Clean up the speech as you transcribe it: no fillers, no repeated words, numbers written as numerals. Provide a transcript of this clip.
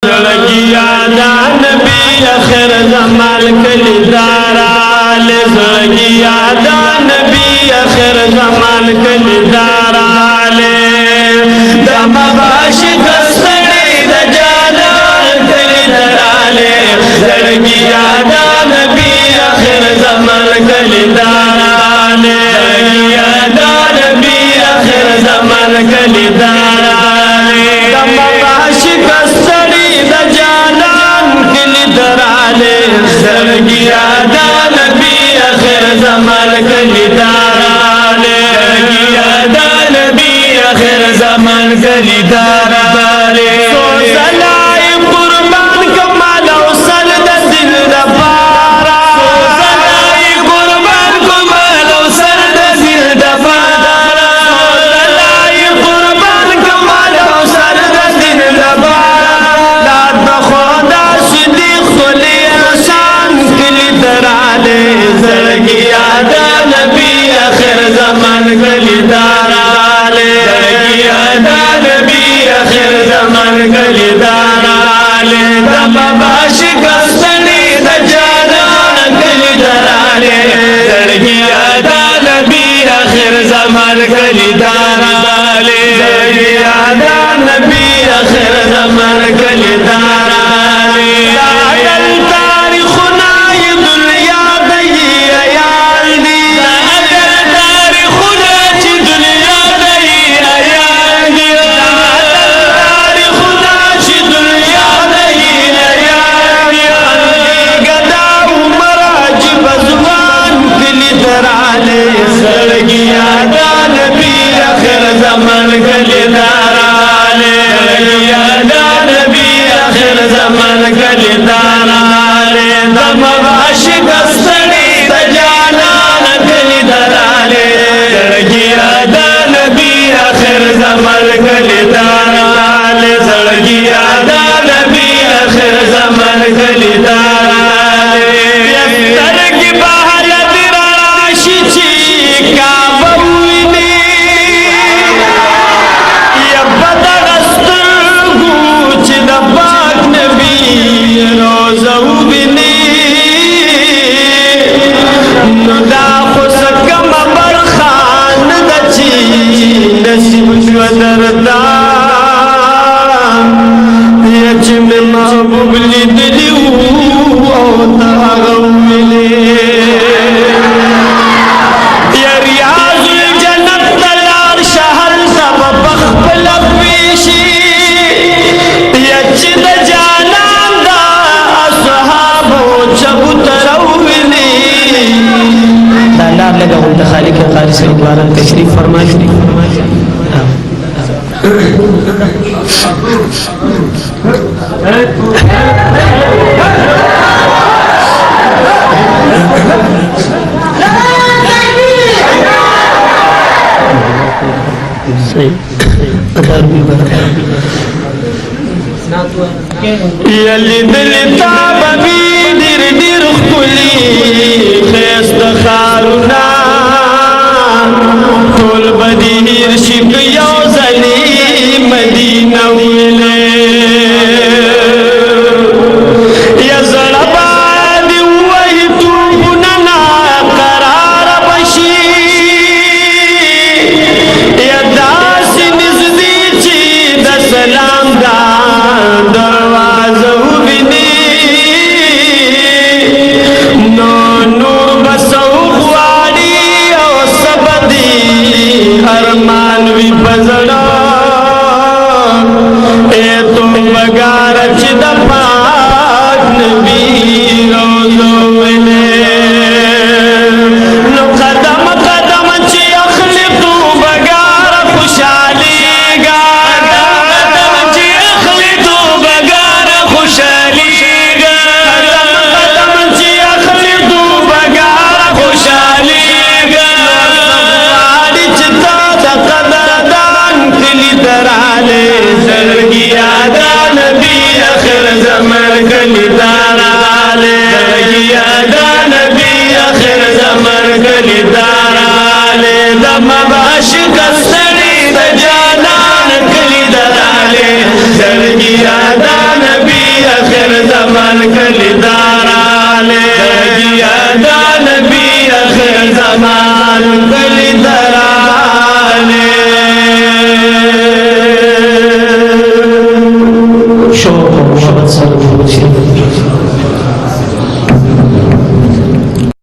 زړګیا دا نبی اخر زمان کلی داراله زړګیا دا نبی اخر زمان کلی داراله د مباش کستړي د جانان کلی داراله زړګیا دا نبی اخر زمان کلی داراله زړګیا دا نبی اخر زمان کلی داراله د مباش کستړي د جانان کلی داراله زړګیا دا نبی اخر زمان کلی داراله زړګیا دا نبی اخر زمان کلی داراله سو زلای قربان کمال او سل د دل د پارا سو زلای قربان کمال او سل د دل د پارا سو زلای قربان کمال او سل د دل د پارا دا د خدا صدیق خلی حسن کلی دراله زړګیا دا نبی اخر زمان کلی داراله زړګیا دا نبی اخر زمان کلی داراله د بابا شکستنی د جانان کلی داراله زړګیا دا نبی اخر زمان کلی داراله زړګیا دا نبی اخر زمان کلی داراله دل تاریخنا ی دنیا دی عیال دی دل تاریخنا چی دنیا دی عیال دی دل تاریخنا چی دنیا دی عیال دی گدا عمر عجب زبان کلی دراله زړګیا دا نبی اخر زمان کلی داراله زړګیا دا نبی اخر زمان کلی داراله د مباش کستړي د جانان کلی دراله زړګیا دا نبی اخر زمان کلی داراله زړګیا دا نبی اخر زمان کلی داراله سترګې بهر دراشي چې کعبه ویني یا بدر سترګو چې د پاک نبی روزه ویني نو دا خو سکم برخان د چې نصیب شو دردا یا چې مې محبوب لیدلی او تا هغه ویلې یا ریاض الجنت تلار شهر سب بخبل پیشی یا چې د جانان دا اصحابو چبوتر ویلې دا لار لگا ہوں خالق خالص دوبارہ تشریف فرمائے یلی دلتا ببی دیر دیر خلی خیست خارونا طول بدیر شک یو زلی مدینہ ویلے یا زڑبا دی وی توبننا قرار بشی یا داس نزدی چی دا سلام دا دروازه وبینی نو نور بسو غواړي او سبدي ارمان وی بزړه اے تو بګار چې د پاک نبی روزو ولې نو قدم قدم چې اخلي تو بګار خوشالي ګا قدم چې اخلي تو بګار خوشالي ګا قدم چې اخلي تو بګار خوشالي ګا واړي چې تا د قدردان کلی دراله زړګیا دا نبی اخر زمان کلی دراله زړګیا دا نبی اخر زمان کلی دراله د مباش کستړي د جانان کلی دراله زړګیا دا نبی زمان کلی درانے شوق و محبت سره